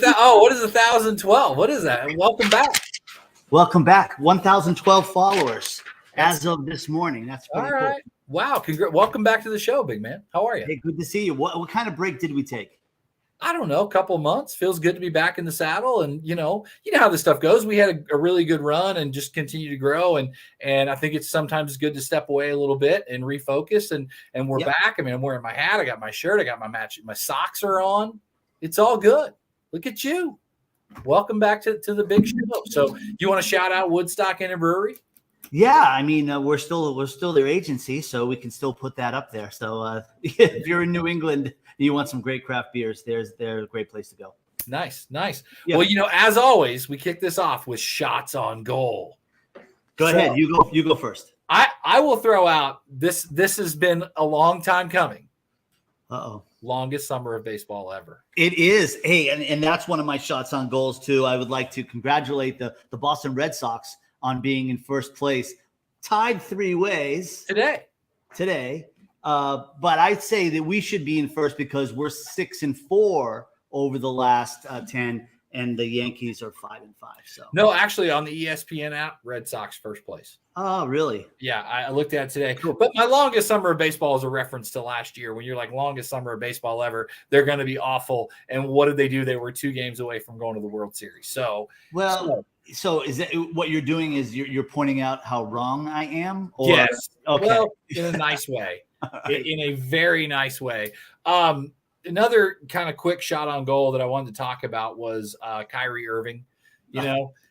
what is 1,012? What is that? Welcome back. Welcome back. 1,012 followers as of this morning. That's pretty all right. Cool. Wow. Welcome back to the show, big man. How are you? Hey, good to see you. What kind of break did we take? I don't know, a couple of months. Feels good to be back in the saddle. And, you know how this stuff goes. We had a really good run and just continue to grow. And I think it's sometimes good to step away a little bit and refocus. And we're back. I mean, I'm wearing my hat. I got my shirt. I got my match. My socks are on. It's all good. Look at you. Welcome back to the big show. So you want to shout out Woodstock Inn and Brewery? Yeah, I mean, we're still their agency, so we can still put that up there. So if you're in New England and you want some great craft beers, they're a great place to go. Nice. Yeah. Well, as always, we kick this off with shots on goal. Go ahead. You go first. I will throw out this. This has been a long time coming. Uh-oh. Longest summer of baseball ever. It is. Hey, and that's one of my shots on goals too. I would like to congratulate the Boston Red Sox on being in first place, tied 3 ways today. But I'd say that we should be in first because we're 6-4 over the last 10, and the Yankees are 5-5. So no, actually, on the ESPN app, Red Sox first place. Oh, really? Yeah, I looked at it today. Cool. But my longest summer of baseball is a reference to last year. When you're like longest summer of baseball ever, they're going to be awful. And what did they do? They were 2 games away from going to the World Series. So is that what you're doing? Is you're pointing out how wrong I am? Or? Yes. Okay. Well, in a nice way. Right. In a very nice way. Another kind of quick shot on goal that I wanted to talk about was Kyrie Irving,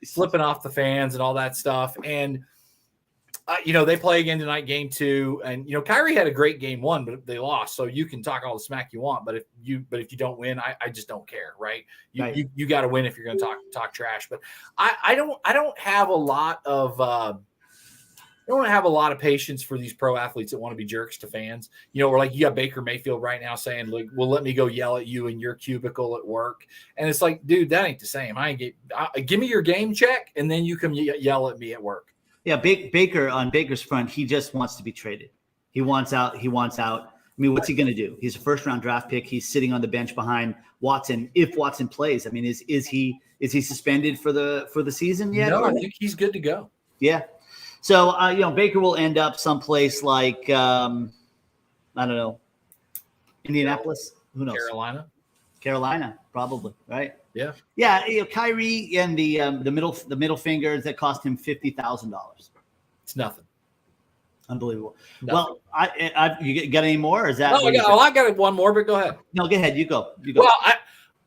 flipping off the fans and all that stuff. And, they play again tonight, game 2. And, Kyrie had a great game 1, but they lost. So you can talk all the smack you want. But if you don't win, I just don't care. Right. You got to win if you're going to talk trash. But I don't have a lot of I don't have a lot of patience for these pro athletes that want to be jerks to fans. We're like, you got Baker Mayfield right now saying, "Look, well, let me go yell at you in your cubicle at work." And it's like, dude, that ain't the same. Give me your game check, and then you can yell at me at work. Yeah, Baker on Baker's front, he just wants to be traded. He wants out. I mean, what's he going to do? He's a first-round draft pick. He's sitting on the bench behind Watson. If Watson plays, I mean, is he suspended for the season yet? No, I think he's good to go. Yeah. So, Baker will end up someplace like, I don't know, Indianapolis. Who knows? Carolina, probably, right? Yeah. Yeah. Kyrie and the middle fingers that cost him $50,000. It's nothing. Unbelievable. Nothing. Well, you got any more? Or is that? No, I got one more, but go ahead. No, go ahead. You go. Well,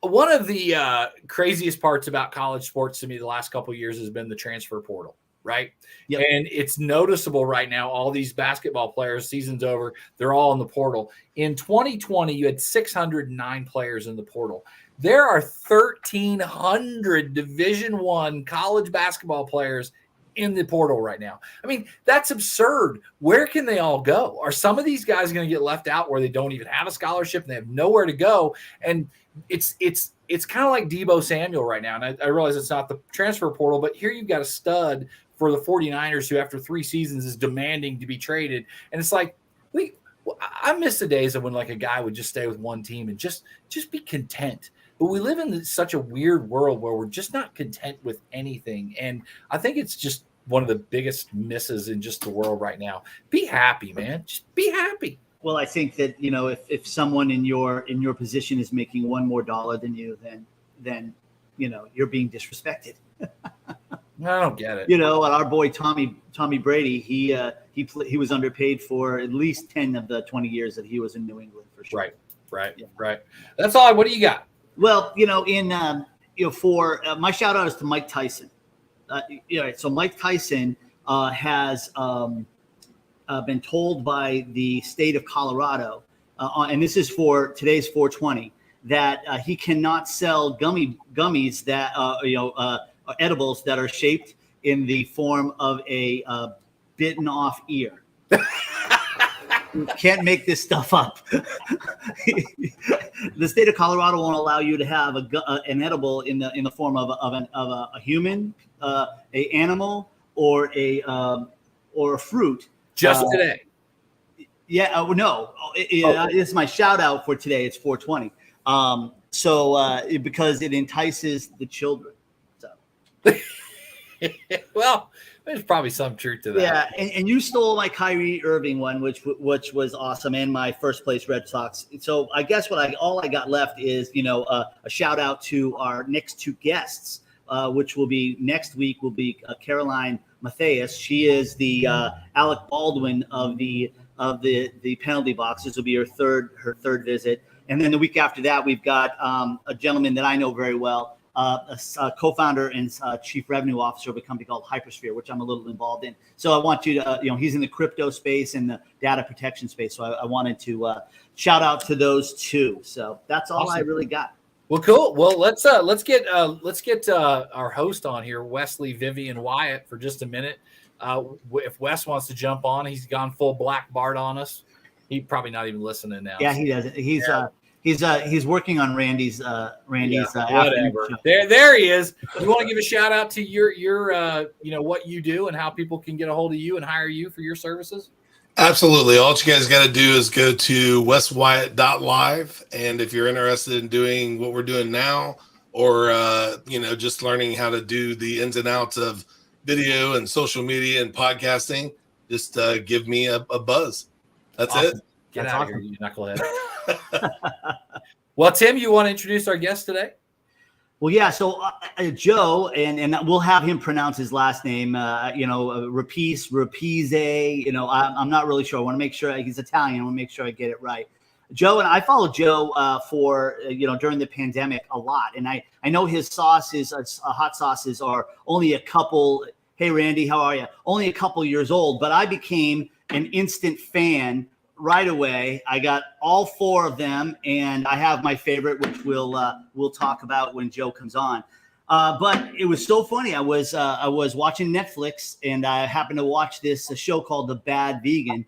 one of the craziest parts about college sports to me the last couple of years has been the transfer portal. Right. Yep. And it's noticeable right now. All these basketball players, season's over, they're all in the portal. In 2020, you had 609 players in the portal. There are 1,300 Division I college basketball players in the portal right now. I mean, that's absurd. Where can they all go? Are some of these guys going to get left out where they don't even have a scholarship and they have nowhere to go? And it's kind of like Deebo Samuel right now. And I realize it's not the transfer portal, but here you've got a stud for the 49ers who after 3 seasons is demanding to be traded. And it's like, I miss the days of when like a guy would just stay with one team and just be content. But we live in such a weird world where we're just not content with anything. And I think it's just one of the biggest misses in just the world right now. Be happy, man. Just be happy. Well, I think that, if someone in your position is making $1 more than you, then you're being disrespected. I don't get it. And our boy Tommy Brady, he was underpaid for at least 10 of the 20 years that he was in New England for sure. Right. That's all. What do you got? Well, for my shout out is to Mike Tyson. So Mike Tyson has been told by the state of Colorado, and this is for today's 420, that he cannot sell gummies that edibles that are shaped in the form of a bitten off ear. You can't make this stuff up. The state of Colorado won't allow you to have an edible in the form of a human, a animal, or a fruit. Just today. Yeah. No. It's my shout out for today. It's 420. So because it entices the children. So. Well, there's probably some truth to that. Yeah, and you stole my Kyrie Irving one, which was awesome, and my first place Red Sox. So I guess all I got left is a shout out to our next two guests, which will be next week. Will be Caroline Matthias. She is the Alec Baldwin of the penalty box. This will be her third visit, and then the week after that, we've got a gentleman that I know very well. A co-founder and chief revenue officer of a company called Hypersphere, which I'm a little involved in. So I want you to, he's in the crypto space and the data protection space. So I wanted to shout out to those two. So that's all I really got. Well, cool. Well, let's get our host on here, Wesley Vivian Wyatt, for just a minute. If Wes wants to jump on, he's gone full Black Bart on us. He's probably not even listening now. Yeah, he doesn't. He's working on Randy's whatever. There he is. You want to give a shout out to your what you do and how people can get a hold of you and hire you for your services? Absolutely. All you guys got to do is go to weswyatt.live, and if you're interested in doing what we're doing now, or just learning how to do the ins and outs of video and social media and podcasting, just give me a buzz. That's awesome. It. Get out of here, you knucklehead. Well, Tim, you want to introduce our guest today? Well, yeah. So Joe, and we'll have him pronounce his last name. Repice. I'm not really sure. I want to make sure he's Italian. I want to make sure I get it right. Joe, and I followed Joe for during the pandemic a lot, and I know his sauces, hot sauces, are only a couple. Hey, Randy, how are you? Only a couple years old, but I became an instant fan right away. I got all four of them, and I have my favorite, which we'll talk about when Joe comes on. But it was so funny. I was watching Netflix, and I happened to watch this show called The Bad Vegan,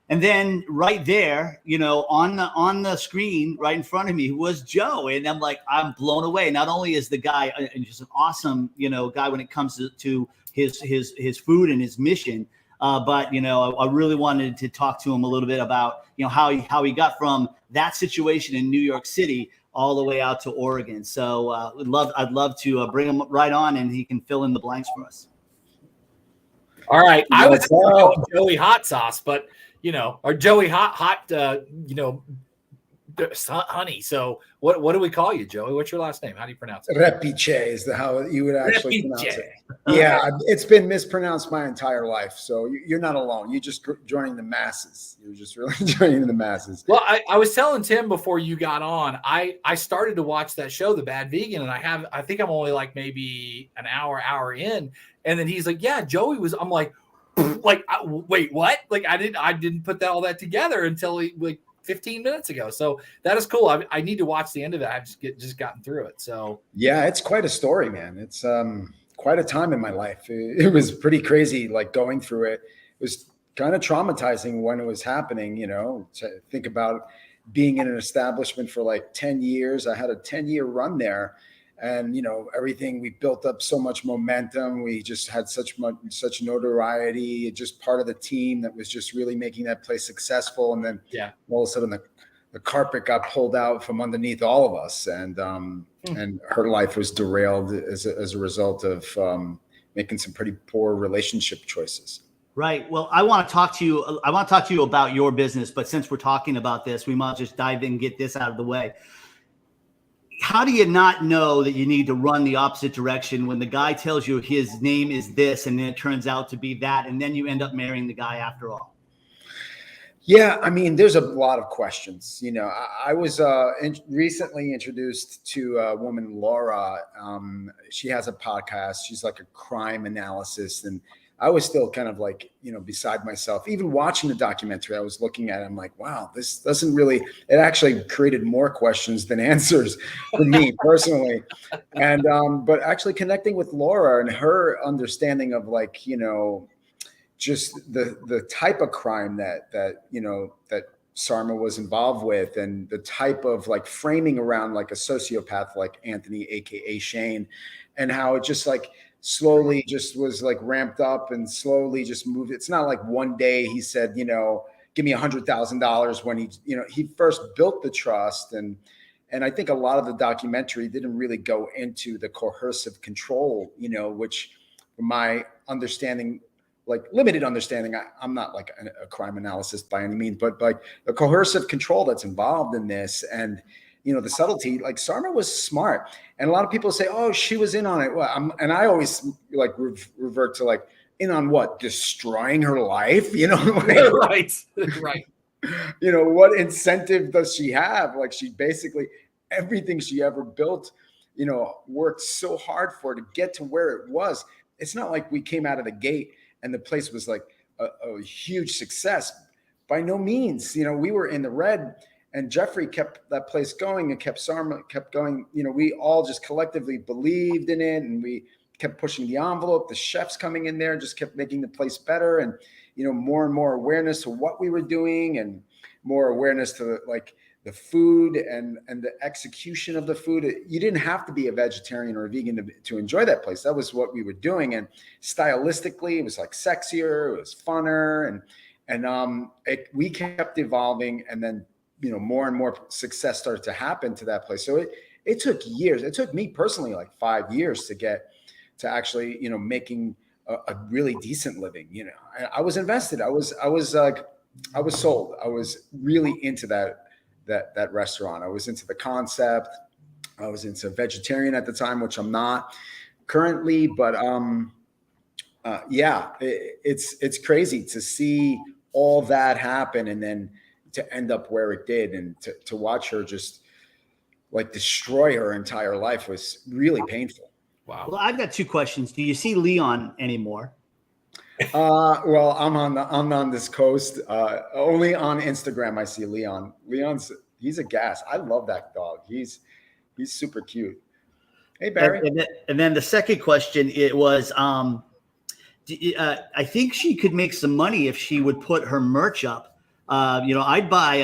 and then right there, on the screen right in front of me was Joe, and I'm blown away. Not only is the guy just an awesome guy when it comes to his food and his mission. But I really wanted to talk to him a little bit about how he got from that situation in New York City all the way out to Oregon. So I'd love to bring him right on, and he can fill in the blanks for us. All right, I was calling Joey Hot Sauce, but or Joey Hot honey. So what do we call you, Joey? What's your last name? How do you pronounce it? Repice is how you would actually pronounce it. Yeah, it's been mispronounced my entire life. So you're not alone. You're just joining the masses. You're just really joining the masses. Well, I was telling Tim before you got on, I started to watch that show, The Bad Vegan, and I think I'm only like maybe an hour in, and then he's like, yeah, Joey was. I'm like, wait, what? Like I didn't put all that together until 15 minutes ago. So that is cool. I need to watch the end of it. I've just gotten through it. So yeah, it's quite a story, man. It's quite a time in my life. It was pretty crazy, like going through it. It was kind of traumatizing when it was happening, to think about being in an establishment for like 10 years. I had a 10-year run there, and everything, we built up so much momentum. We just had such notoriety, just part of the team that was just really making that place successful. And then all of a sudden the carpet got pulled out from underneath all of us, and her life was derailed as a result of making some pretty poor relationship choices. Right. Well, I want to talk to you about your business, but since we're talking about this, we might just dive in and get this out of the way. How do you not know that you need to run the opposite direction when the guy tells you his name is this, and then it turns out to be that, and then you end up marrying the guy after all? Yeah, I mean, there's a lot of questions. I was recently introduced to a woman, Laura. She has a podcast. She's like a crime analysis, and I was still kind of like, beside myself. Even watching the documentary, I was looking at it. I'm like, wow, this doesn't really, it actually created more questions than answers for me personally. And, but actually connecting with Laura and her understanding of just the type of crime that Sarma was involved with, and the type of framing around a sociopath like Anthony, AKA Shane, and how it just slowly just was ramped up and slowly just moved. It's not like one day he said, give me $100,000 when he first built the trust, and And I think a lot of the documentary didn't really go into the coercive control, which from my understanding, like limited understanding, I'm not like a crime analyst by any means, but like the coercive control that's involved in this, and the subtlety. Like Sarma was smart, and a lot of people say, "Oh, she was in on it." Well, and I always like revert to like, in on what? Destroying her life, Right. What incentive does she have? Like, she basically, everything she ever built, worked so hard for to get to where it was. It's not like we came out of the gate and the place was like a huge success. By no means. We were in the red, and Jeffrey kept that place going, and Sarma kept going. We all just collectively believed in it, and we kept pushing the envelope. The chefs coming in there just kept making the place better, and more and more awareness to what we were doing, and more awareness to like the food and the execution of the food. You didn't have to be a vegetarian or a vegan to enjoy that place. That was what we were doing, and stylistically, it was like sexier, it was funner, and we kept evolving, and then more and more success started to happen to that place. So it took years. It took me personally like 5 years to get to actually, making a really decent living. I was invested. I was sold. I was really into that restaurant. I was into the concept. I was into vegetarian at the time, which I'm not currently, but it's crazy to see all that happen, and then to end up where it did, and to watch her just like destroy her entire life was really painful. Wow. Well, I've got 2 questions. Do you see Leon anymore? Well, I'm on this coast. Only on Instagram I see Leon. He's a gas. I love that dog. He's super cute. Hey, Barry. And then the second question, it was, I think she could make some money if she would put her merch up. I'd buy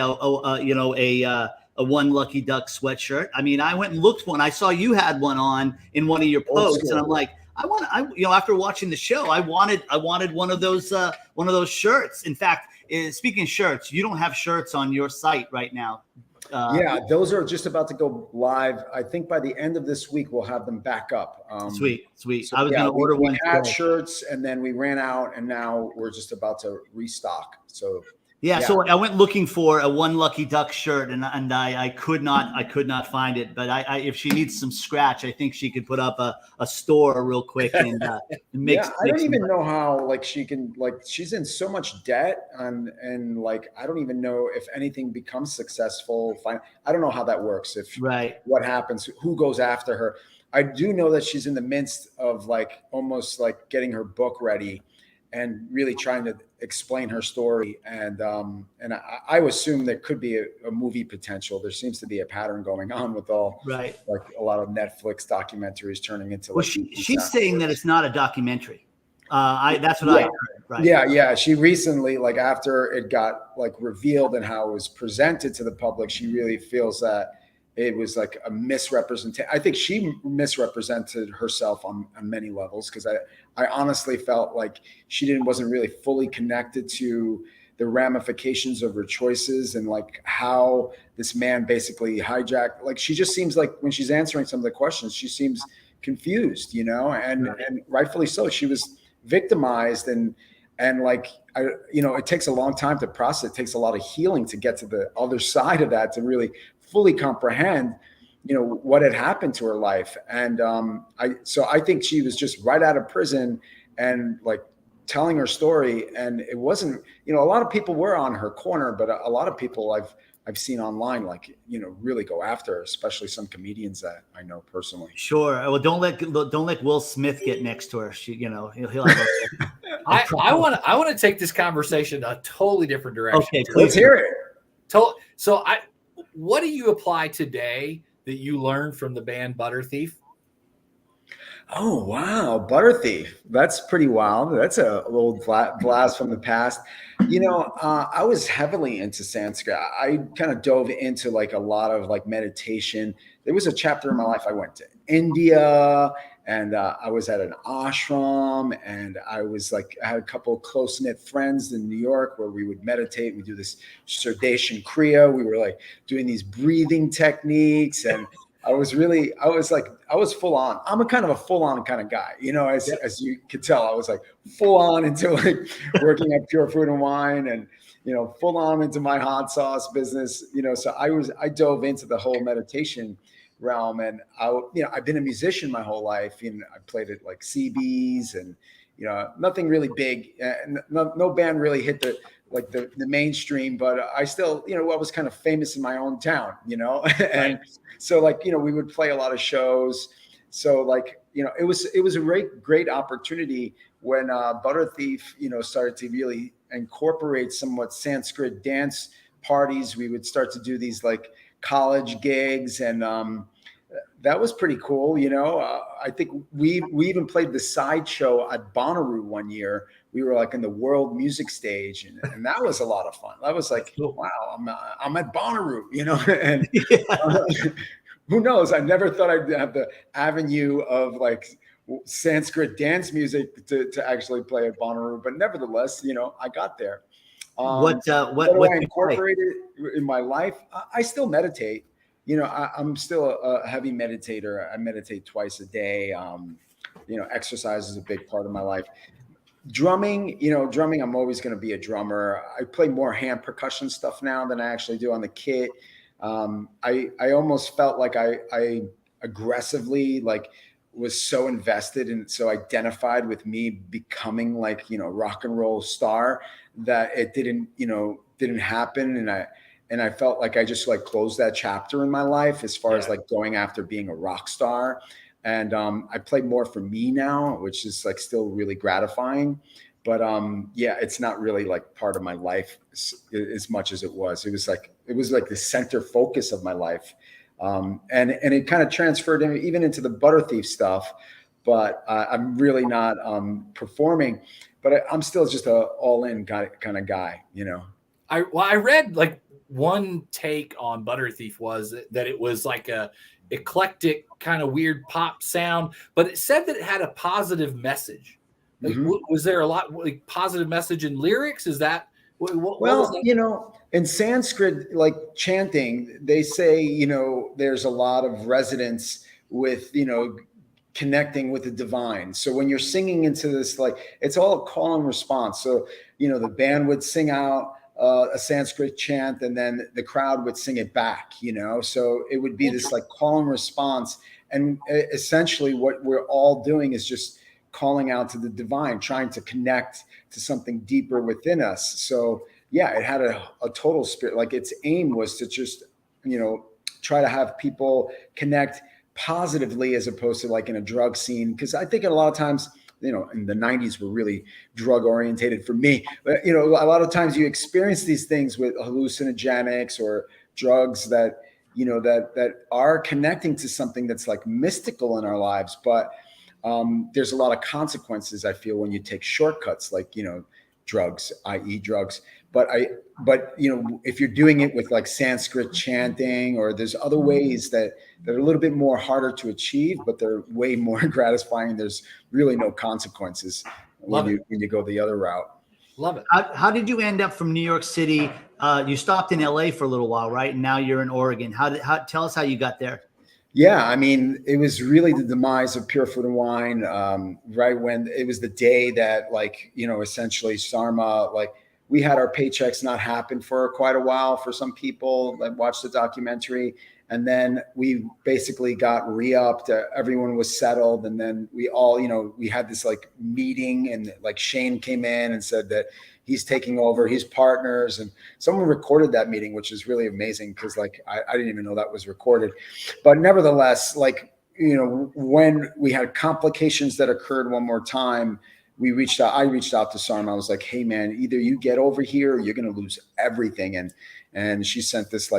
a One Lucky Duck sweatshirt. I mean, I went and looked one. I saw you had one on in one of your posts, and I'm like, after watching the show, I wanted one of those shirts. In fact, speaking of shirts, you don't have shirts on your site right now. Yeah, those are just about to go live. I think by the end of this week, we'll have them back up. Sweet. So, I was going to order one. We had shirts, and then we ran out, and now we're just about to restock. So. Yeah, so I went looking for a One Lucky Duck shirt, and I could not find it. But I if she needs some scratch, I think she could put up a store real quick and make. Yeah, I don't even know how she can she's in so much debt, and I don't even know if anything becomes successful. I don't know how that works. What happens, who goes after her. I do know that she's in the midst of almost getting her book ready, and really trying to explain her story. And I assume there could be a movie potential. There seems to be a pattern going on with all a lot of Netflix documentaries turning into. Well, she's saying that it's not a documentary. That's what I heard. Right. Yeah. She recently, after it got revealed and how it was presented to the public, she really feels that it was a misrepresentation. I think she misrepresented herself on many levels, because I honestly felt like she wasn't really fully connected to the ramifications of her choices, and how this man basically hijacked. She just seems when she's answering some of the questions, she seems confused, and rightfully so. She was victimized, and it takes a long time to process. It takes a lot of healing to get to the other side of that, to really fully comprehend, what had happened to her life. And I think she was just right out of prison and telling her story. And it wasn't, a lot of people were on her corner, but a lot of people I've seen online, really go after her, especially some comedians that I know personally. Sure. Well, don't let Will Smith get next to her. He'll have I want to take this conversation a totally different direction. Okay, let's hear it. So what do you apply today that you learned from the band Butter Thief? Oh, wow. Butter Thief. That's pretty wild. That's a little blast from the past. I was heavily into Sanskrit. I kind of dove into a lot of meditation. There was a chapter in my life I went to India, And I was at an ashram, and I had a couple of close-knit friends in New York where we would meditate. We do this Surdation Kriya. We were like doing these breathing techniques, and I was full on. I'm a kind of a full on kind of guy, as you could tell. I was like full on into like working at Pure Food and Wine, and full on into my hot sauce business. So I dove into the whole meditation realm, and I've been a musician my whole life. I played at like CBs, and nothing really big. No band really hit the mainstream, but I still, I was kind of famous in my own town, and so we would play a lot of shows. So it was a great opportunity when Butter Thief, started to really incorporate somewhat Sanskrit dance parties. We would start to do these like college gigs, and that was pretty cool. I think we even played the sideshow at Bonnaroo one year. We were like in the world music stage, and that was a lot of fun. That was like, wow, I'm at Bonnaroo, and who knows? I never thought I'd have the avenue of like Sanskrit dance music to actually play at Bonnaroo, but nevertheless, I got there. What do I incorporate it in my life? I still meditate. I'm still a heavy meditator. I meditate twice a day. Exercise is a big part of my life. Drumming, I'm always going to be a drummer. I play more hand percussion stuff now than I actually do on the kit. I almost felt like I aggressively was so invested and so identified with me becoming rock and roll star that it didn't happen. And I felt like I just closed that chapter in my life as far as going after being a rock star. And I play more for me now, which is still really gratifying. But it's not really part of my life as much as it was. It was like the center focus of my life. And it kind of transferred even into the Butter Thief stuff, but I'm really not performing, but I'm still just a all in kind of guy, I read one take on Butter Thief was that it was like a eclectic kind of weird pop sound, but it said that it had a positive message. Was there a lot positive message in lyrics? Is that what was that? In Sanskrit, chanting, they say, there's a lot of resonance with, connecting with the divine. So when you're singing into this, it's all a call and response. So, the band would sing out a Sanskrit chant, and then the crowd would sing it back, so it would be this call and response. And essentially what we're all doing is just calling out to the divine, trying to connect to something deeper within us. So it had a total spirit. Its aim was to just, try to have people connect positively as opposed to in a drug scene. Because I think a lot of times, in the 90s were really drug orientated for me. But, a lot of times you experience these things with hallucinogenics or drugs that, that are connecting to something that's mystical in our lives. But there's a lot of consequences, I feel, when you take shortcuts, drugs, i.e. drugs. But if you're doing it with Sanskrit chanting, or there's other ways that are a little bit more harder to achieve, but they're way more gratifying. There's really no consequences when you go the other route. Love it. How did you end up from New York City? You stopped in LA for a little while, right? And now you're in Oregon. Tell us how you got there. Yeah, I mean, it was really the demise of Pure Food and Wine, right when it was the day that essentially Sarma, we had our paychecks not happen for quite a while for some people that watched the documentary. And then we basically got re-upped. Everyone was settled. And then we all, we had this meeting, and Shane came in and said that he's taking over, he's partners. And someone recorded that meeting, which is really amazing because I didn't even know that was recorded. But nevertheless, when we had complications that occurred one more time, I reached out to Sarma. I was like, hey man, either you get over here or you're going to lose everything. And she sent this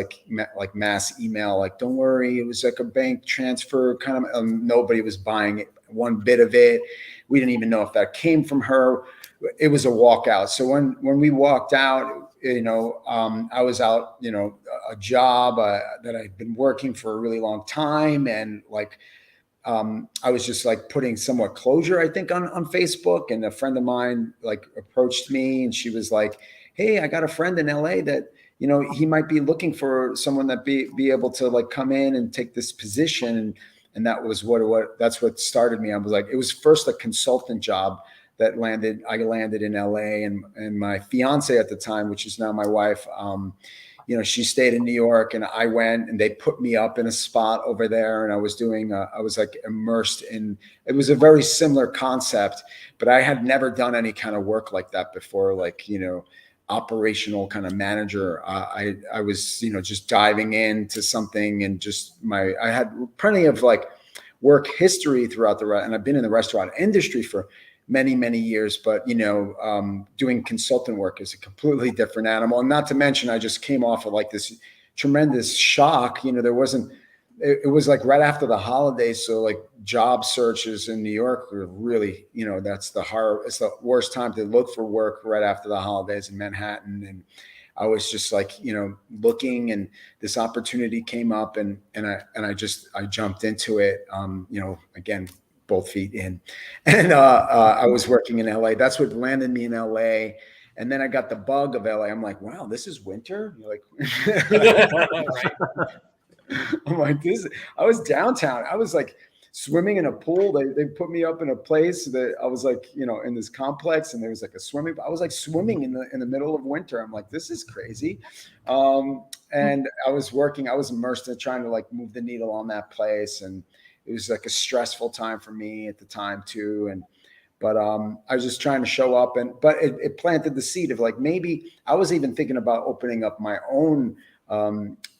mass email, don't worry. It was a bank transfer kind of, nobody was buying it, one bit of it. We didn't even know if that came from her. It was a walkout. So when we walked out, I was out, a job that I'd been working for a really long time. And I was just like putting somewhat closure, I think, on Facebook. And a friend of mine like approached me, and she was like, "Hey, I got a friend in LA that, you know, he might be looking for someone that be able to like come in and take this position." And that was that's what started me. I was like, it was first a consultant job that I landed in LA, and my fiance at the time, which is now my wife, you know, she stayed in New York, and I went, and they put me up in a spot over there, and I was doing, I was like immersed in, it was a very similar concept, but I had never done any kind of work like that before, like, you know, operational kind of manager. I was, you know, just diving into something, and just I had plenty of like work history throughout and I've been in the restaurant industry for many, many years, but, you know, doing consultant work is a completely different animal. And not to mention, I just came off of like this tremendous shock. You know, it was like right after the holidays. So like job searches in New York were really, you know, it's the worst time to look for work right after the holidays in Manhattan. And I was just like, you know, looking, and this opportunity came up, and I jumped into it. You know, again, both feet in, and I was working in LA. That's what landed me in LA. And then I got the bug of LA. I'm like, wow, this is winter. You're like, I'm like, I was downtown. I was like swimming in a pool. They put me up in a place that I was like, you know, in this complex, and there was like a swimming. I was like swimming in the middle of winter. I'm like, this is crazy. And I was working. I was immersed in trying to like move the needle on that place, and it was like a stressful time for me at the time too. But I was just trying to show up, but it planted the seed of like, maybe I was even thinking about opening up my own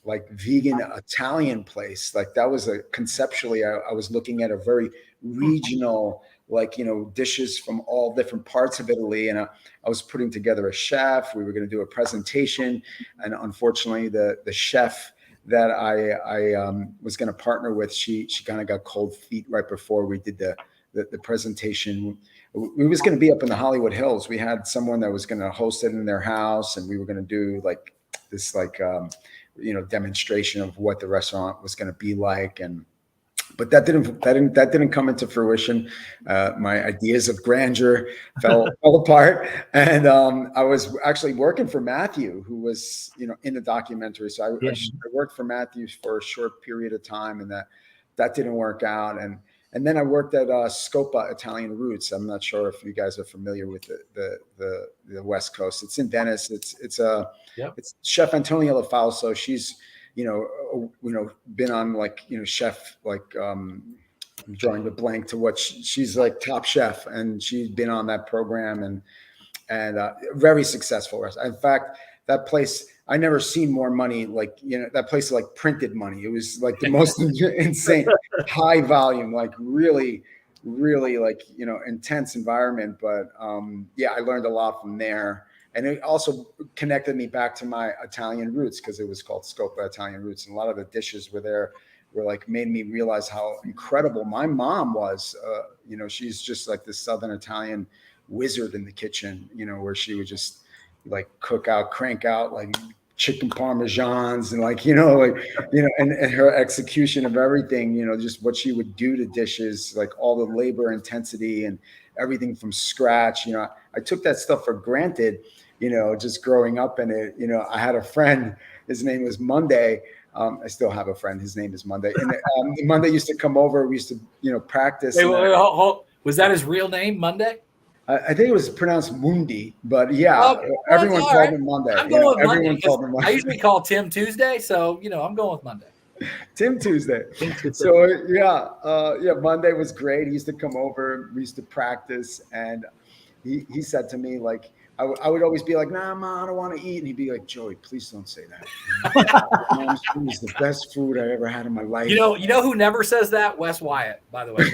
like vegan Italian place. Like that was conceptually, I was looking at a very regional, like, you know, dishes from all different parts of Italy. And I was putting together a chef. We were going to do a presentation. And unfortunately, the chef that I was going to partner with, she kind of got cold feet right before we did the presentation. We was going to be up in the Hollywood Hills. We had someone that was going to host it in their house, and we were going to do like this, like, you know, demonstration of what the restaurant was going to be like. But that didn't come into fruition. My ideas of grandeur fell apart, and I was actually working for Matthew, who was, you know, in the documentary. So I worked for Matthew for a short period of time, and that didn't work out. And then I worked at Scopa Italian Roots. I'm not sure if you guys are familiar with the West Coast. It's in Venice. It's Chef Antonia LaFalso. She's, you know, been on like, you know, chef, like I'm drawing the blank to what she's like top chef, and she's been on that program, and very successful restaurant. In fact, that place, I never seen more money. Like, you know, that place like printed money. It was like the most insane high volume, like really, really like, you know, intense environment. But yeah, I learned a lot from there. And it also connected me back to my Italian roots, because it was called Scopa Italian Roots. And a lot of the dishes were like, made me realize how incredible my mom was. You know, she's just like this Southern Italian wizard in the kitchen, you know, where she would just like crank out like chicken parmesans, and like, you know, like, you know, and her execution of everything, you know, just what she would do to dishes, like all the labor intensity and everything from scratch. You know, I took that stuff for granted, you know, just growing up in it. You know, I had a friend, his name was Monday. I still have a friend, his name is Monday. And Monday used to come over. We used to, you know, practice. Wait, hold. Was that his real name, Monday? I think it was pronounced Mundi, but yeah, everyone called him Monday. I'm going with Monday. I usually call Tim Tuesday, so, you know, I'm going with Monday. Tim Tuesday. So yeah, Monday was great. He used to come over. We used to practice, and he said to me, like, I would always be like, nah, Ma, I don't want to eat. And he'd be like, Joey, please don't say that. Mom's food is the best food I ever had in my life. You know who never says that? Wes Wyatt, by the way.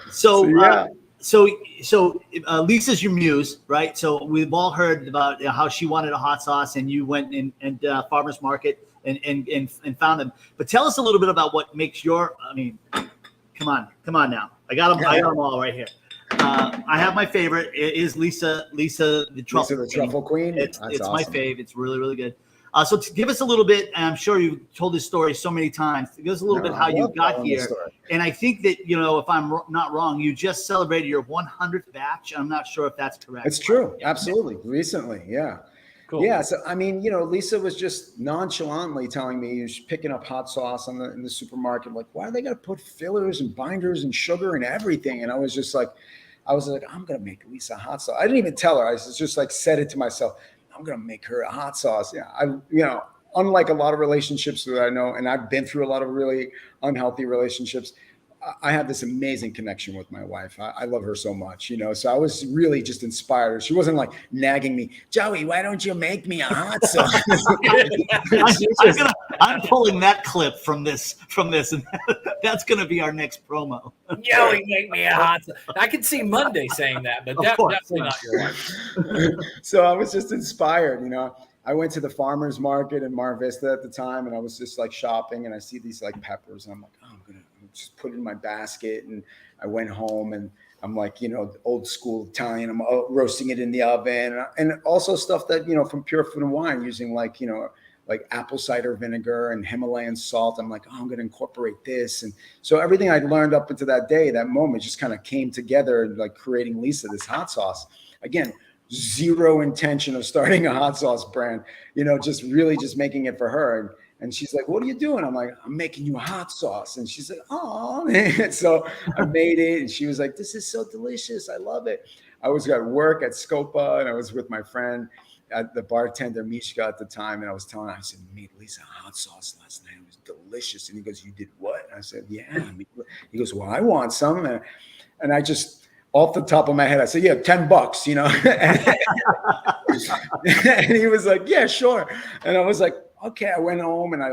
So Lisa's your muse, right? So we've all heard about how she wanted a hot sauce, and you went and farmers market and found them. But tell us a little bit about what makes your. I mean, come on now. I got them. Yeah. I got them all right here. I have my favorite. It is Lisa the truffle. Lisa the truffle queen. It's awesome. My fave. It's really, really good. So to give us a little bit, and I'm sure you've told this story so many times, give us a little bit how you got here. And I think that, if I'm not wrong, you just celebrated your 100th batch. I'm not sure if that's correct. It's true. Absolutely. Recently. Yeah. Cool. Yeah. So, I mean, Lisa was just nonchalantly telling me she's picking up hot sauce in the supermarket. Like, why do they got to put fillers and binders and sugar and everything? And I was like, I'm going to make Lisa hot sauce. I didn't even tell her. I just like said it to myself. I'm going to make her a hot sauce. Yeah. Unlike a lot of relationships that I know, and I've been through a lot of really unhealthy relationships, I have this amazing connection with my wife. I love her so much, so I was really just inspired. She wasn't like nagging me, Joey, why don't you make me a hot sauce? I'm pulling that clip from this, and that's going to be our next promo. Joey, make me a hot sauce. I can see Monday saying that, but definitely not your wife. So I was just inspired, I went to the farmer's market in Mar Vista at the time, and I was just like shopping, and I see these like peppers, and I'm like, oh, I'm going to just put it in my basket. And I went home, and I'm like, old school Italian, I'm roasting it in the oven, and also stuff that, from Pure Food and Wine, using like apple cider vinegar and Himalayan salt. I'm like, oh, I'm going to incorporate this. And so everything I'd learned up until that day, that moment, just kind of came together, like creating Lisa, this hot sauce. Again, zero intention of starting a hot sauce brand, just really just making it for her. And she's like, what are you doing? I'm like, I'm making you a hot sauce. And she's like, oh, so I made it. And she was like, this is so delicious. I love it. I was at work at Scopa, and I was with my friend, the bartender, Mishka, at the time. And I was telling her, I said, I made Lisa a hot sauce last night. It was delicious. And he goes, you did what? And I said, yeah. He goes, well, I want some. And I just, off the top of my head, I said, yeah, $10, and he was like, yeah, sure. And I was like, okay. I went home, and I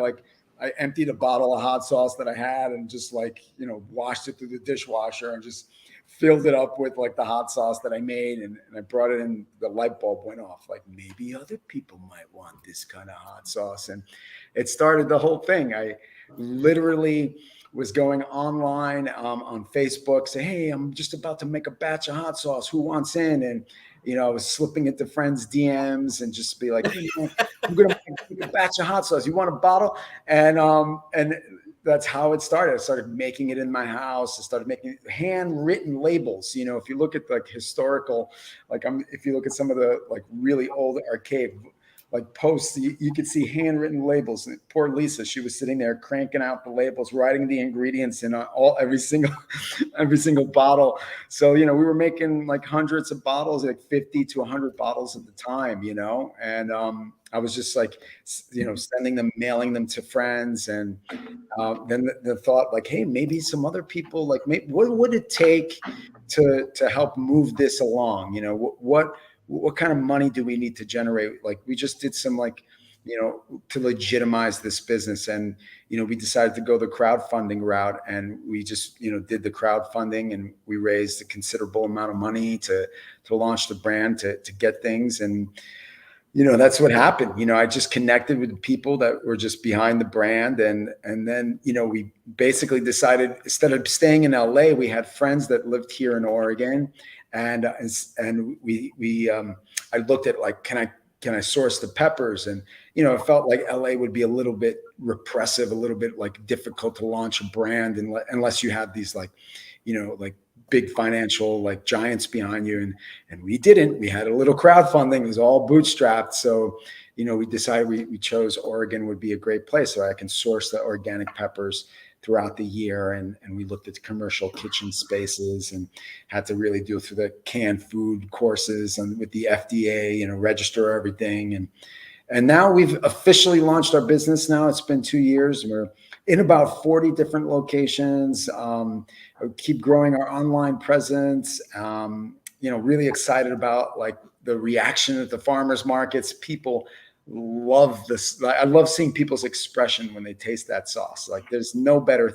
emptied a bottle of hot sauce that I had, and just washed it through the dishwasher, and just filled it up with like the hot sauce that I made. And I brought it in, the light bulb went off. Like, maybe other people might want this kind of hot sauce. And it started the whole thing. I literally was going online on Facebook, say, hey, I'm just about to make a batch of hot sauce. Who wants in? And, I was slipping into friends' DMs and just be like, hey, I'm going to make a batch of hot sauce. You want a bottle? And that's how it started. I started making it in my house. I started making handwritten labels. If you look at like historical, if you look at some of the like really old archaic like posts, you could see handwritten labels. And poor Lisa, she was sitting there cranking out the labels, writing the ingredients in every single bottle. So, we were making like hundreds of bottles, like 50 to 100 bottles at the time, and I was just like, sending them, mailing them to friends. And then the thought like, hey, maybe some other people, like, what would it take to help move this along? What kind of money do we need to generate? Like, we just did some to legitimize this business. And, we decided to go the crowdfunding route, and we just, did the crowdfunding, and we raised a considerable amount of money to launch the brand, to get things. And, that's what happened. I just connected with people that were just behind the brand. And then, we basically decided, instead of staying in LA, we had friends that lived here in Oregon. And I looked at like, can I source the peppers? And, it felt like LA would be a little bit repressive, a little bit like difficult to launch a brand unless you had these like big financial like giants behind you. And we didn't. We had a little crowdfunding. It was all bootstrapped. So, we decided we chose Oregon would be a great place so I can source the organic peppers throughout the year. And we looked at commercial kitchen spaces and had to really do through the canned food courses and with the FDA, register everything. And now we've officially launched our business. Now it's been 2 years. We're in about 40 different locations. We keep growing our online presence. Really excited about like the reaction at the farmers markets. People love this. I love seeing people's expression when they taste that sauce. Like there's no better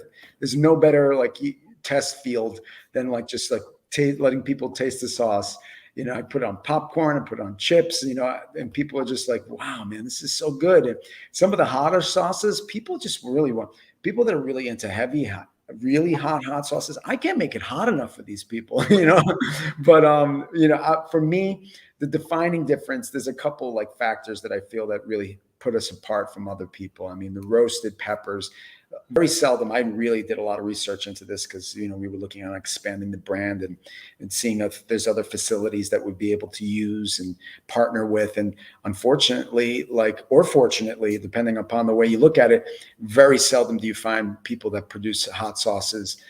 like test field than like just like letting people taste the sauce. I put it on popcorn, I put it on chips, and people are just like, wow, man, this is so good. And some of the hotter sauces, people just really want, people that are really into really hot sauces. I can't make it hot enough for these people, but, for me, the defining difference, there's a couple like factors that I feel that really put us apart from other people. I mean, the roasted peppers, very seldom. I really did a lot of research into this because, you know, we were looking at expanding the brand and seeing if there's other facilities that would be able to use and partner with. And unfortunately, or fortunately, depending upon the way you look at it, very seldom do you find people that produce hot sauces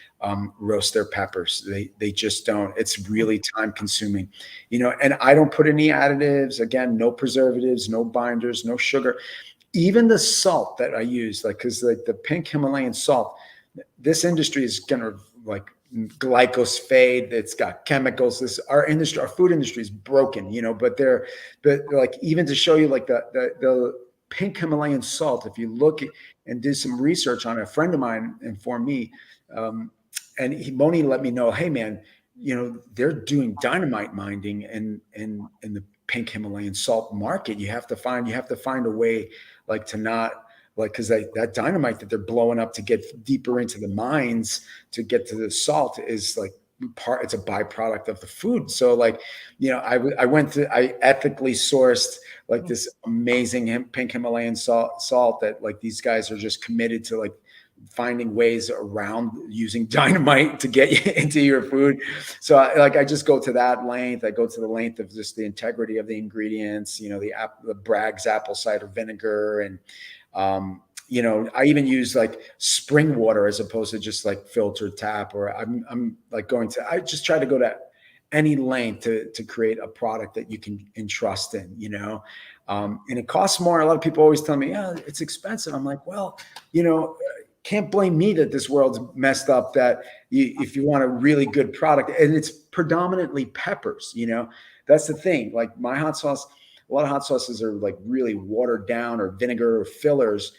roast their peppers. They just don't. It's really time consuming, you know, and I don't put any additives. Again, no preservatives, no binders, no sugar. Even the salt that I use, because the pink Himalayan salt, this industry is gonna glyphosate. It's got chemicals. Our food industry is broken, you know. But even to show you the pink Himalayan salt, if you look and do some research on it, a friend of mine informed me, and Moni let me know, hey man, you know, they're doing dynamite mining in the pink Himalayan salt market. You have to find a way to not because that dynamite that they're blowing up to get deeper into the mines to get to the salt is it's a byproduct of the food. So you know, I ethically sourced this amazing pink Himalayan salt that these guys are just committed to finding ways around using dynamite to get you into your food. So I just go to that length. I go to the length of just the integrity of the ingredients, you know, the Bragg's apple cider vinegar. And, you know, I even use spring water as opposed to just filtered tap, or I just try to go to any length to create a product that you can entrust in, you know. And it costs more. A lot of people always tell me, yeah, it's expensive. I'm like, well, you know, can't blame me that this world's messed up, that if you want a really good product, and it's predominantly peppers, you know, that's the thing. My hot sauce, a lot of hot sauces are really watered down or vinegar or fillers.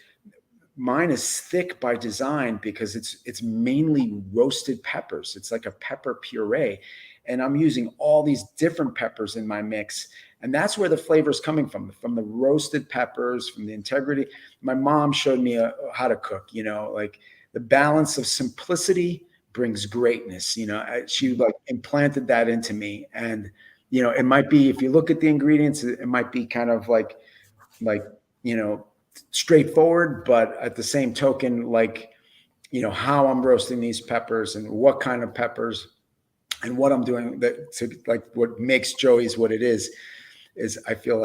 Mine is thick by design because it's mainly roasted peppers. It's like a pepper puree. And I'm using all these different peppers in my mix. And that's where the flavor is coming from the roasted peppers, from the integrity. My mom showed me how to cook, you know, the balance of simplicity brings greatness. You know, she implanted that into me. And, you know, it might be, if you look at the ingredients, it might be kind of you know, straightforward, but at the same token, you know, how I'm roasting these peppers and what kind of peppers and what I'm doing what makes Joey's what it is I feel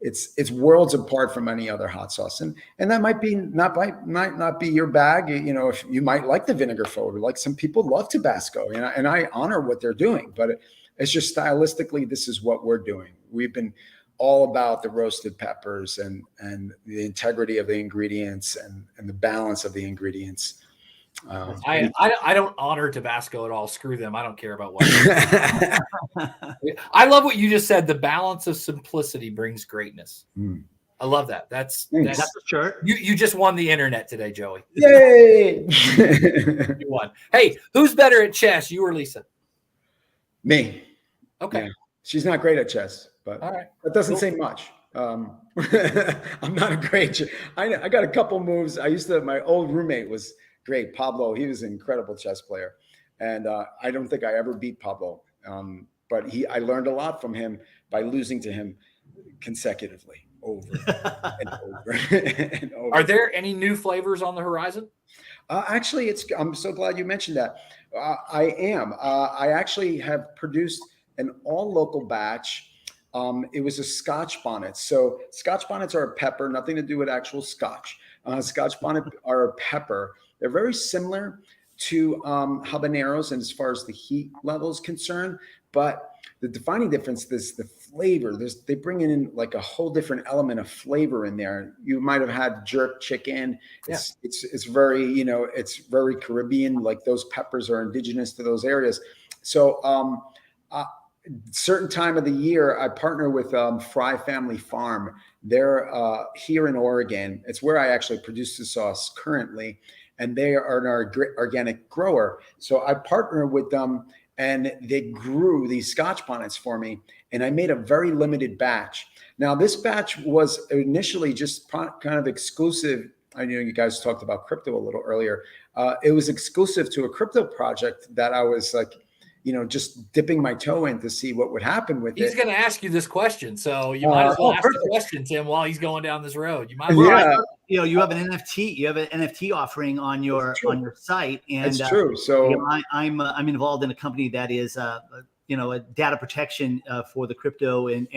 it's worlds apart from any other hot sauce. And that might not be your bag. You know, if you might like the vinegar forward, some people love Tabasco, and I honor what they're doing, but it's just stylistically, this is what we're doing. We've been all about the roasted peppers and the integrity of the ingredients and the balance of the ingredients. I don't honor Tabasco at all. Screw them. I don't care about what. I love what you just said. The balance of simplicity brings greatness. I love that. That's for sure. You just won the internet today, Joey. Yay! You won. Hey, who's better at chess, you or Lisa? Me. Okay. Yeah. She's not great at chess, but all right. That doesn't say much. I'm not a great. I got a couple moves. My old roommate was great. Pablo, he was an incredible chess player. And I don't think I ever beat Pablo. But I learned a lot from him by losing to him consecutively over and over and over. Are there any new flavors on the horizon? Actually, I'm so glad you mentioned that. I am. I actually have produced an all local batch. It was a Scotch bonnet. So Scotch bonnets are a pepper, nothing to do with actual Scotch. Scotch bonnet are a pepper. They're very similar to habaneros, and as far as the heat level is concerned, but the defining difference is the flavor. They bring in a whole different element of flavor in there. You might have had jerk chicken. It's very, you know, it's very Caribbean. Those peppers are indigenous to those areas. So certain time of the year, I partner with Fry Family Farm. They're here in Oregon. It's where I actually produce the sauce currently. And they are an organic grower. So I partner with them, and they grew these Scotch bonnets for me. And I made a very limited batch. Now, this batch was initially just kind of exclusive. I know you guys talked about crypto a little earlier. It was exclusive to a crypto project that I was just dipping my toe in to see what would happen with it. He's going to ask you this question, so you might as well ask the question, Tim, while he's going down this road. You might as well. Yeah. You have an NFT. You have an NFT offering on your site, and it's true. So I'm involved in a company that is a data protection for the crypto and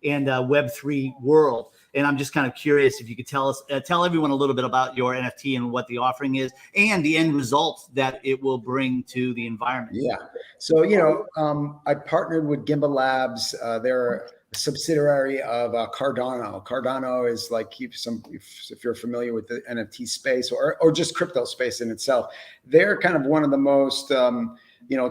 Web3 world. And I'm just kind of curious if you could tell everyone a little bit about your NFT and what the offering is and the end result that it will bring to the environment. Yeah. So, I partnered with Gimbal Labs. They're a subsidiary of Cardano. Cardano is like, if you're familiar with the NFT space or just crypto space in itself, they're kind of one of the most,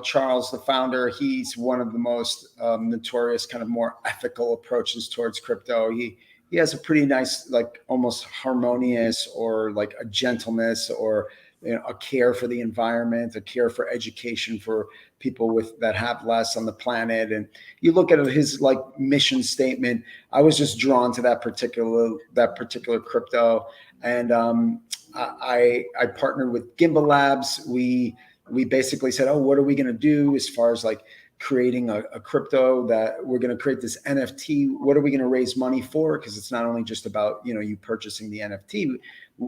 Charles, the founder, he's one of the most notorious kind of more ethical approaches towards crypto. He has a pretty nice, like almost harmonious or like a gentleness or a care for the environment, a care for education for people that have less on the planet. And you look at his like mission statement. I was just drawn to that particular crypto, and I partnered with Gimbal Labs. We basically said, oh, what are we going to do as far as like creating a crypto that we're going to create this NFT? What are we going to raise money for? Because it's not only just about, you purchasing the NFT.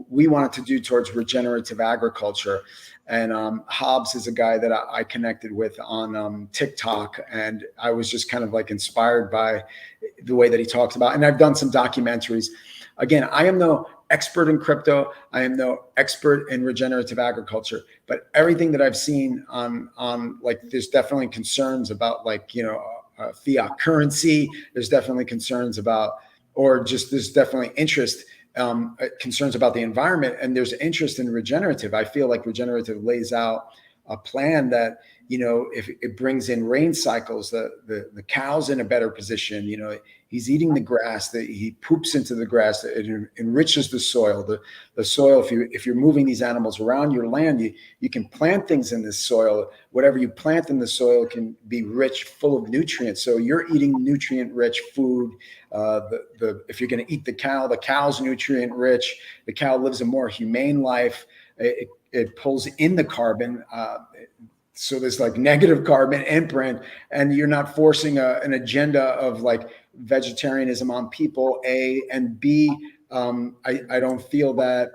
We wanted to do towards regenerative agriculture. And Hobbs is a guy that I connected with on TikTok. And I was just kind of like inspired by the way that he talks about. And I've done some documentaries. Again, I am no expert in crypto. I am no expert in regenerative agriculture, but everything that I've seen on like, there's definitely concerns about like, fiat currency. There's definitely concerns about, there's definitely interest, concerns about the environment, and there's interest in regenerative. I feel like regenerative lays out a plan that, if it brings in rain cycles, the cow's in a better position. He's eating the grass, that he poops into the grass, it enriches the soil. The soil, if you're moving these animals around your land, you can plant things in this soil. Whatever you plant in the soil can be rich, full of nutrients. So you're eating nutrient-rich food. If you're going to eat the cow's nutrient rich. The cow lives a more humane life. It pulls in the carbon. So there's like negative carbon imprint, and you're not forcing an agenda of like vegetarianism on people, A, and B, I don't feel that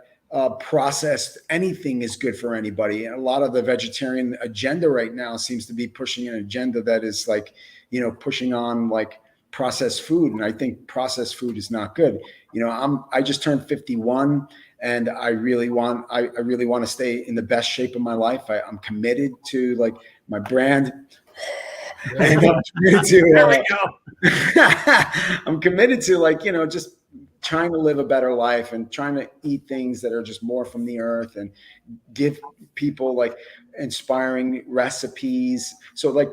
processed anything is good for anybody. And a lot of the vegetarian agenda right now seems to be pushing an agenda that is like, pushing on like processed food. And I think processed food is not good. I just turned 51. And I really want to stay in the best shape of my life. I'm committed to like my brand. And I'm committed to, there we go. I'm committed to like, just trying to live a better life and trying to eat things that are just more from the earth and give people like inspiring recipes. So like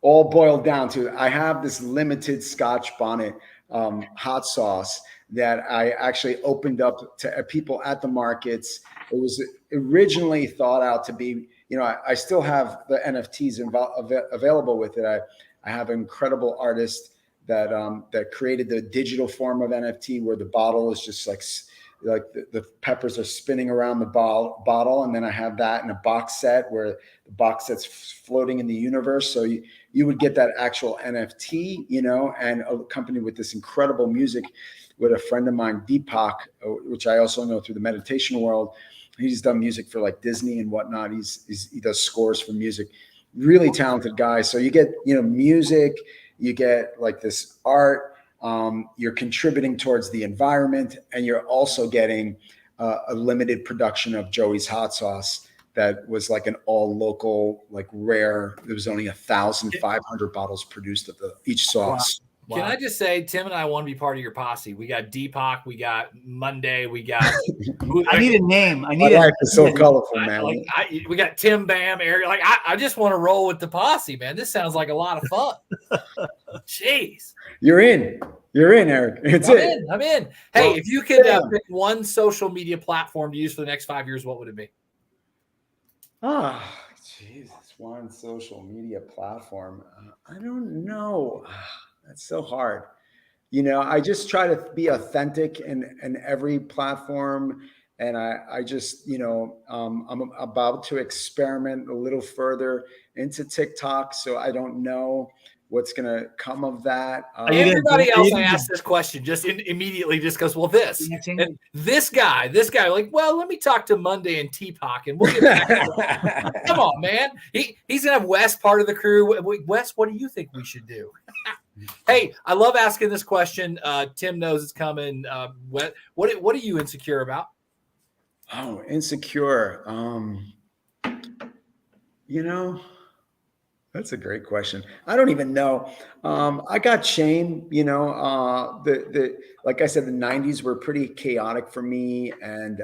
all boiled down to, I have this limited Scotch bonnet hot sauce that I actually opened up to people at the markets. It was originally thought out to be, I still have the NFTs available with it. I have an incredible artist that created the digital form of NFT where the bottle is just like the peppers are spinning around the bottle. And then I have that in a box set where the box set's floating in the universe. So you would get that actual NFT, and accompanied with this incredible music with a friend of mine, Deepak, which I also know through the meditation world. He's done music for like Disney and whatnot. He does scores for music. Really talented guy. So you get, music, you get like this art, you're contributing towards the environment, and you're also getting a limited production of Joey's hot sauce that was like an all local, like rare. There was only 1,500 bottles produced of each sauce. Wow. Wow. Can I just say, Tim and I want to be part of your posse. We got Deepak, we got Monday, we got. I need a name. My life is so colorful, man. We got Tim Bam, Eric. Like I just want to roll with the posse, man. This sounds like a lot of fun. Jeez. You're in, Eric. I'm in. Hey, if you could pick one social media platform to use for the next 5 years, what would it be? Oh, Jesus, one social media platform. I don't know. That's so hard. I just try to be authentic in every platform. And I just, I'm about to experiment a little further into TikTok. So I don't know what's going to come of that. Everybody else I asked this question immediately just goes, well, this guy, like, well, let me talk to Monday and T-Pock and we'll get back to it. Come on, man. He's going to have Wes part of the crew. Wes, what do you think we should do? Hey, I love asking this question. Tim knows it's coming. What are you insecure about? Oh, insecure. That's a great question. I don't even know. I got shame, like I said, the 90s were pretty chaotic for me. And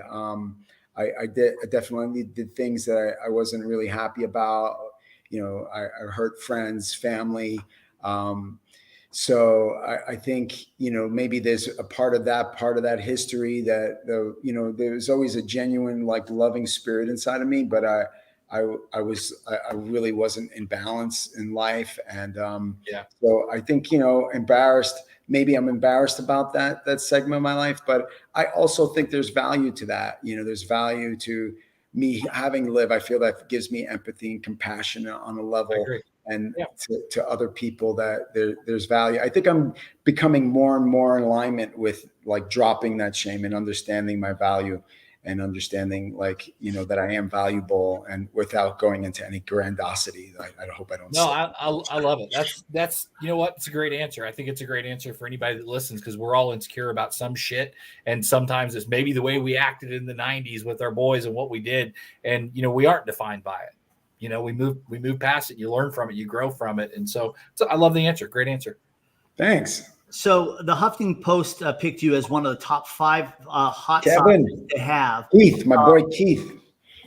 I definitely did things that I wasn't really happy about. I hurt friends, family. So I think, maybe there's a part of that history that there's always a genuine, like, loving spirit inside of me, but I really wasn't in balance in life. And so I think, embarrassed, maybe I'm embarrassed about that segment of my life, but I also think there's value to that. There's value to me having lived. I feel that gives me empathy and compassion on a level, and to other people, that there's value. I think I'm becoming more and more in alignment with, like, dropping that shame and understanding my value, and understanding, like, that I am valuable, and without going into any grandiosity. I hope I don't. No, I love it. That's you know what? It's a great answer. I think it's a great answer for anybody that listens, because we're all insecure about some shit. And sometimes it's maybe the way we acted in the 90s with our boys and what we did. And, we aren't defined by it. We move past it. You learn from it. You grow from it. And so I love the answer. Great answer. Thanks. So the Huffington Post picked you as one of the top 5 hot sauces to have. Keith, my boy Keith.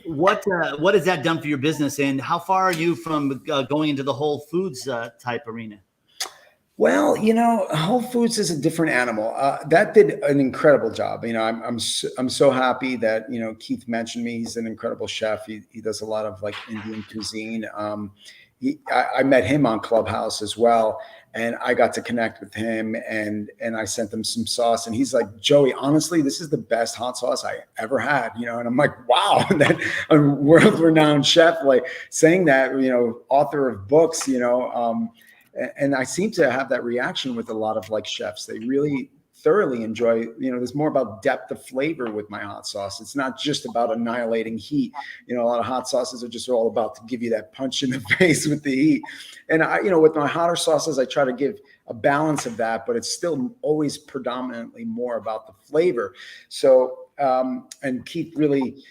What has that done for your business, and how far are you from going into the Whole Foods type arena? Well, Whole Foods is a different animal. That did an incredible job. I'm so happy that Keith mentioned me. He's an incredible chef. He does a lot of, like, Indian cuisine. I met him on Clubhouse as well, and I got to connect with him, and I sent him some sauce, and he's like, Joey, honestly, this is the best hot sauce I ever had, and I'm like, wow, that a world-renowned chef, like, saying that, author of books, and I seem to have that reaction with a lot of, like, chefs. They really thoroughly enjoy, there's more about depth of flavor with my hot sauce. It's not just about annihilating heat. A lot of hot sauces are just all about to give you that punch in the face with the heat. And with my hotter sauces, I try to give a balance of that, but it's still always predominantly more about the flavor. So, and Keith really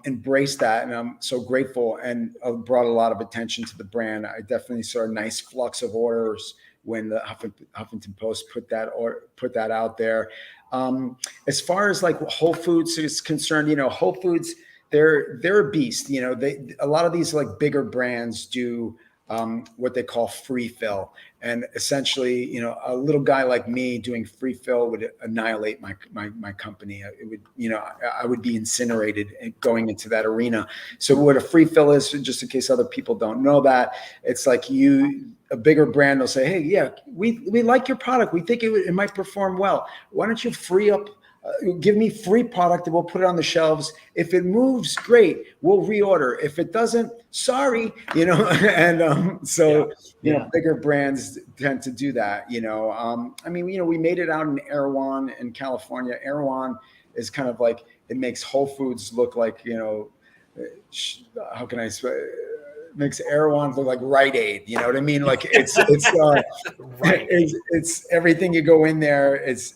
embraced that, and I'm so grateful, and brought a lot of attention to the brand. I definitely saw a nice flux of orders when the Huffington Post put that out there. As far as, like, Whole Foods is concerned, Whole Foods, they're a beast. A lot of these, like, bigger brands do what they call free fill, and essentially, a little guy like me doing free fill would annihilate my company. It would, I would be incinerated going into that arena. So what a free fill is, just in case other people don't know that, it's like a bigger brand will say, hey, yeah, we like your product. We think it might perform well. Why don't you free up, give me free product, and we'll put it on the shelves. If it moves, great, we'll reorder. If it doesn't, sorry, and bigger brands tend to do that, we made it out in Erewhon in California. Erewhon is kind of like, it makes Whole Foods look like, how can I say, makes Erewhon look like Rite Aid. You know what I mean? Like it's everything you go in there. It's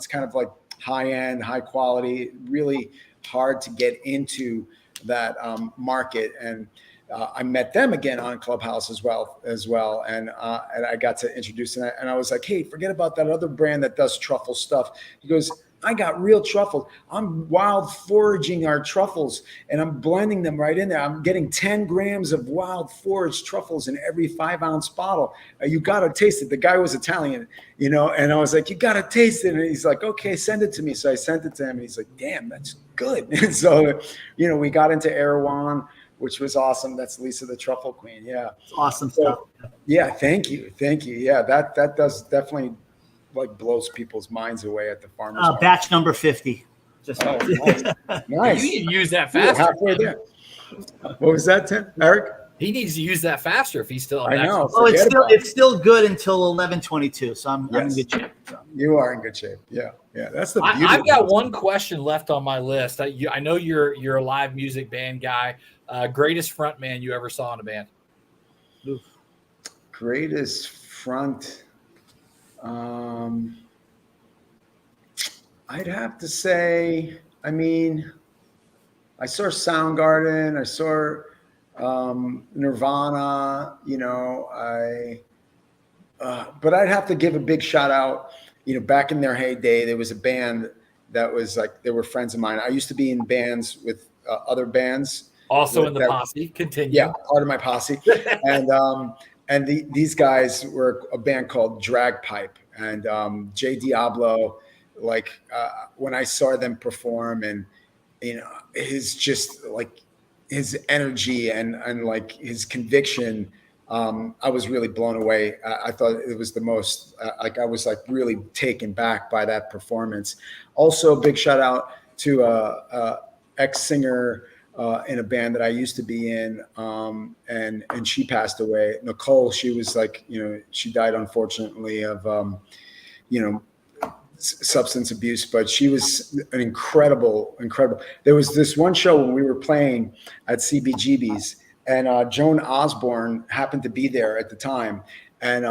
kind of like high end, high quality, really hard to get into that market. And I met them again on Clubhouse as well. And I got to introduce them, and I was like, hey, forget about that other brand that does truffle stuff. He goes, I got real truffles. I'm wild foraging our truffles, and I'm blending them right in there. I'm getting 10 grams of wild foraged truffles in every 5-ounce bottle. You got to taste it. The guy was Italian, and I was like, you got to taste it. And he's like, okay, send it to me. So I sent it to him, and he's like, damn, that's good. And so, we got into Erewhon, which was awesome. That's Lisa, the truffle queen. Yeah. Awesome stuff. Yeah. Thank you. Yeah. That does definitely, like, blows people's minds away at the farmers market. Batch number 50. Just nice. Nice. You need to use that You're faster. halfway there. What was that, Tim? Eric? He needs to use that faster if he's still. I know. Oh, it's still good until 11:22. So I'm in good shape. So. You are in good shape. Yeah. That's the beauty. I've got one question left on my list. I know you're a live music band guy. Greatest front man you ever saw in a band? Oof. Greatest front. I'd have to say, I mean, I saw Soundgarden, I saw Nirvana, but I'd have to give a big shout out, back in their heyday, there was a band that was like, they were friends of mine. I used to be in bands with other bands. Also in the posse, continue. Yeah, part of my posse. And these guys were a band called Drag Pipe, and Jay Diablo, when I saw them perform, and his energy and like his conviction, I was really blown away. I thought it was the most I was like really taken back by that performance. Also, big shout out to ex-singer in a band that I used to be in, and she passed away. Nicole, she was like, she died unfortunately of substance abuse, but she was an incredible. There was this one show when we were playing at CBGB's, and Joan Osborne happened to be there at the time. And,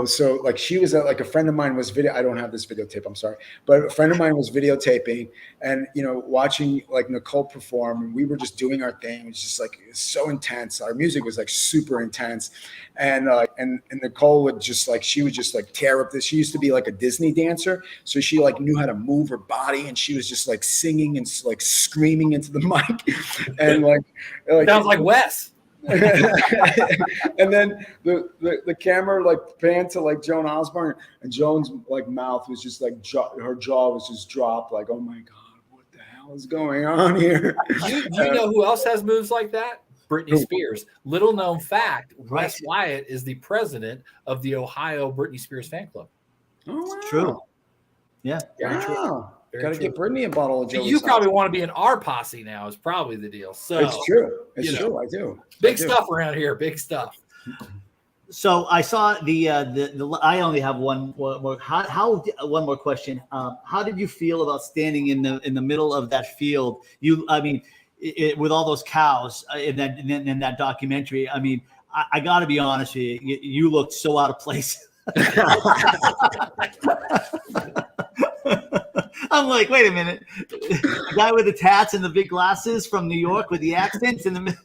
so like she was like a friend of mine was I don't have this videotape, I'm sorry, but a friend of mine was videotaping and, watching like Nicole perform, and we were just doing our thing. It was just like, it was so intense. Our music was like super intense. And Nicole would just like, she would just like tear up this. She used to be like a Disney dancer. So she like knew how to move her body, and she was just like singing and like screaming into the mic. And like sounds like Wes. And then the camera like panned to like Joan Osborne, and Joan's like mouth was just like her jaw was just dropped, like, oh my God, what the hell is going on here? Do you know who else has moves like that? Britney Spears. Little known fact, Wes Wyatt is the president of the Ohio Britney Spears fan club. Oh, wow. True. Yeah. Very true. Got to get Brittany a bottle of Joey. You probably want to be in our posse now is probably the deal. So it's true. It's true. I do. Big stuff around here. Big stuff. So I saw the I only have one more. How one more question. How did you feel about standing in the middle of that field? With all those cows in that documentary. I mean, I got to be honest with you. You looked so out of place. I'm like, wait a minute. The guy with the tats and the big glasses from New York with the accents in the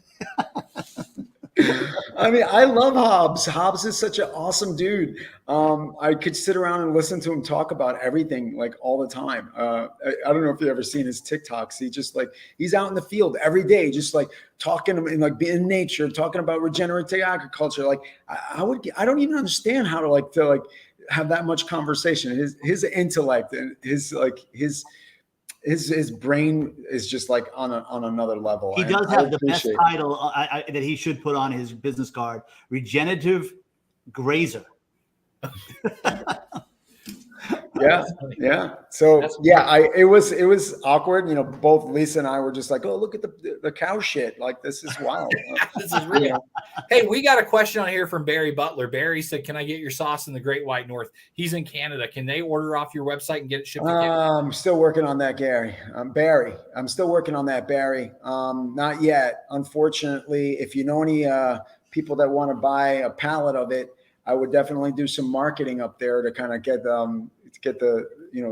I mean, I love Hobbs. Hobbs is such an awesome dude. I could sit around and listen to him talk about everything like all the time. I don't know if you've ever seen his TikToks. He just like, he's out in the field every day, just like talking and like being in nature, talking about regenerative agriculture. Like I don't even understand how to have that much conversation. His intellect and his brain is just like on another level. He does have the best title that he should put on his business card: regenerative grazer. Yeah. So it was awkward. Both Lisa and I were just like, oh, look at the cow shit. Like, this is wild. This is real. Hey, we got a question on here from Barry Butler. Barry said, can I get your sauce in the Great White North? He's in Canada. Can they order off your website and get it shipped to Canada? I'm still working on that, Gary. Barry. I'm still working on that, Barry. Not yet. Unfortunately, if you know any people that want to buy a pallet of it, I would definitely do some marketing up there to kind of get the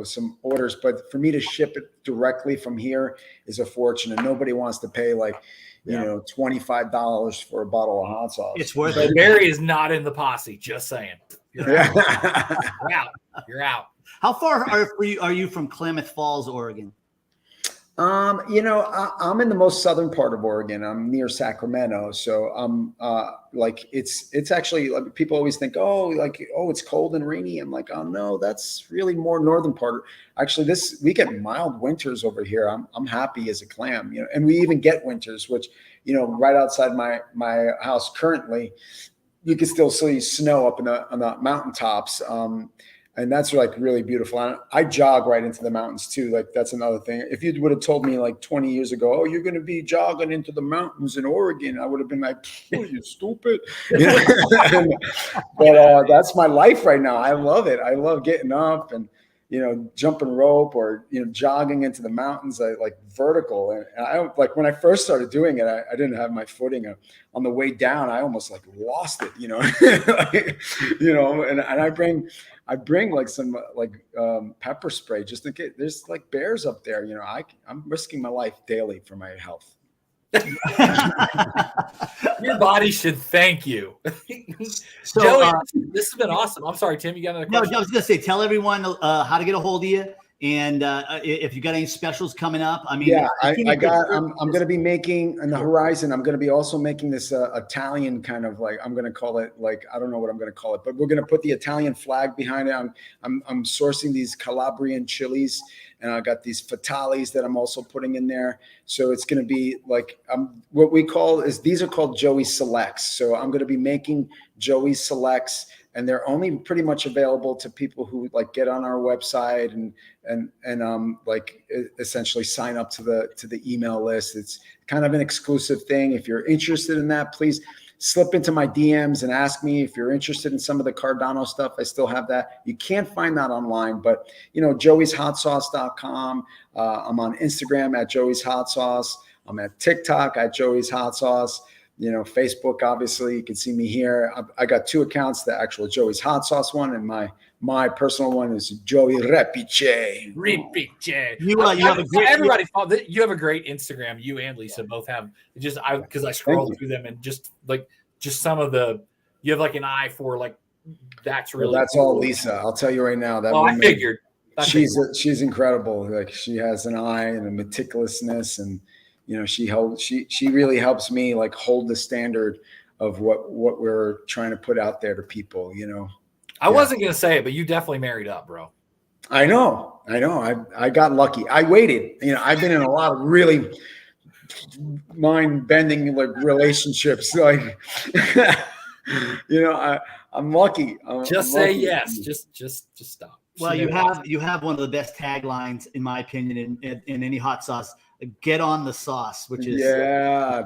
some orders. But for me to ship it directly from here is a fortune, and nobody wants to pay $25 for a bottle of hot sauce. It's worth it. Barry is not in the posse. Just saying. You're out. You're out. How far are you from Klamath Falls, Oregon? I'm in the most southern part of Oregon. I'm near Sacramento. So I'm it's actually, like, people always think, oh, it's cold and rainy. I'm like, oh no, that's really more northern part. Actually, we get mild winters over here. I'm happy as a clam, and we even get winters, which, right outside my house currently, you can still see snow up on the mountaintops. And that's like really beautiful. And I jog right into the mountains too. Like that's another thing. If you would have told me like 20 years ago, oh, you're going to be jogging into the mountains in Oregon, I would have been like, oh, you stupid. But that's my life right now. I love it. I love getting up and, jumping rope or, jogging into the mountains. I like vertical. And I like when I first started doing it, I didn't have my footing on the way down. I almost like lost it, and I bring like some pepper spray just in case there's like bears up there. I'm risking my life daily for my health. Your body should thank you. So, Joey, this has been awesome. I'm sorry, Tim, you got another question? No, I was going to say, tell everyone how to get a hold of you. And if you got any specials coming up, I mean, yeah, I'm going to be making on the horizon. I'm going to be also making this Italian kind of like, I'm going to call it like, I don't know what I'm going to call it, but we're going to put the Italian flag behind it. I'm sourcing these Calabrian chilies, and I got these fatales that I'm also putting in there. So it's going to be like what we call these are called Joey Selects. So I'm going to be making Joey Selects, and they're only pretty much available to people who like get on our website and like essentially sign up to the email list. It's kind of an exclusive thing. If you're interested in that, please slip into my DMs and ask me if you're interested in some of the Cardano stuff. I still have that. You can't find that online, but joeyshotsauce.com. I'm on Instagram at Joey's Hot Sauce. I'm at TikTok at Joey's Hot Sauce. Facebook, obviously, you can see me here. I got 2 accounts, the actual Joey's Hot Sauce one, and my personal one is Joey Repice. Repice. You have a great, everybody follow. You have a great Instagram. You and Lisa both have. Because I scroll through them and just some of the. You have like an eye for like. That's really. That's cool. All Lisa. I'll tell you right now. That I figured. She's incredible. Like she has an eye and a meticulousness, and she really helps me like hold the standard of what we're trying to put out there to people. I wasn't going to say it, but you definitely married up, bro. I know. I got lucky. I waited. I've been in a lot of really mind-bending like relationships. Like, I'm lucky. Just say yes. Just stop. Well, you have one of the best taglines, in my opinion, in any hot sauce. Get on the sauce, which is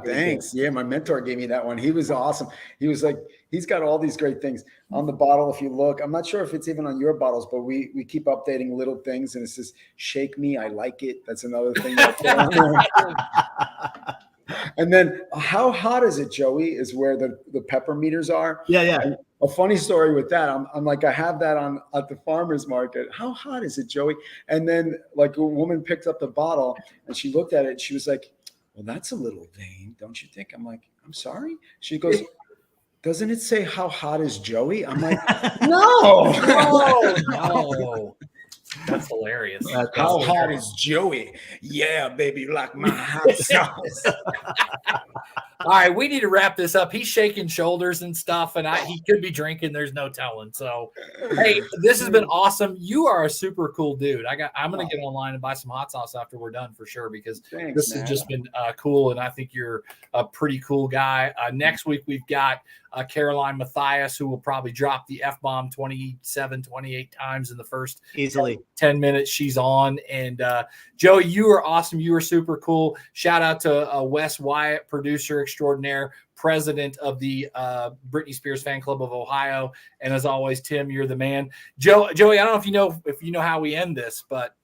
thanks. Yeah, my mentor gave me that one. He was awesome. He was like, he's got all these great things on the bottle. If you look, I'm not sure if it's even on your bottles, but we keep updating little things, and it says "Shake me, I like it." That's another thing. And then, how hot is it, Joey? Is where the pepper meters are. Yeah. And a funny story with that. I'm like, I have that at the farmer's market. How hot is it, Joey? And then like a woman picked up the bottle and she looked at it. And she was like, well, that's a little vain, don't you think? I'm like, I'm sorry. She goes, doesn't it say how hot is Joey? I'm like, no. That's hilarious. How hot is Joey? Yeah, baby, you like my hot sauce. All right, we need to wrap this up. He's shaking shoulders and stuff, and he could be drinking. There's no telling. So, hey, this has been awesome. You are a super cool dude. I'm gonna get online and buy some hot sauce after we're done for sure, because this has just been cool, and I think you're a pretty cool guy. Next week we've got Caroline Matthias, who will probably drop the F-bomb 27, 28 times in the first easily 10 minutes she's on. And Joey, you are awesome. You are super cool. Shout out to Wes Wyatt, producer extraordinaire, president of the Britney Spears Fan Club of Ohio. And as always, Tim, you're the man. Joey, I don't know if you know how we end this, but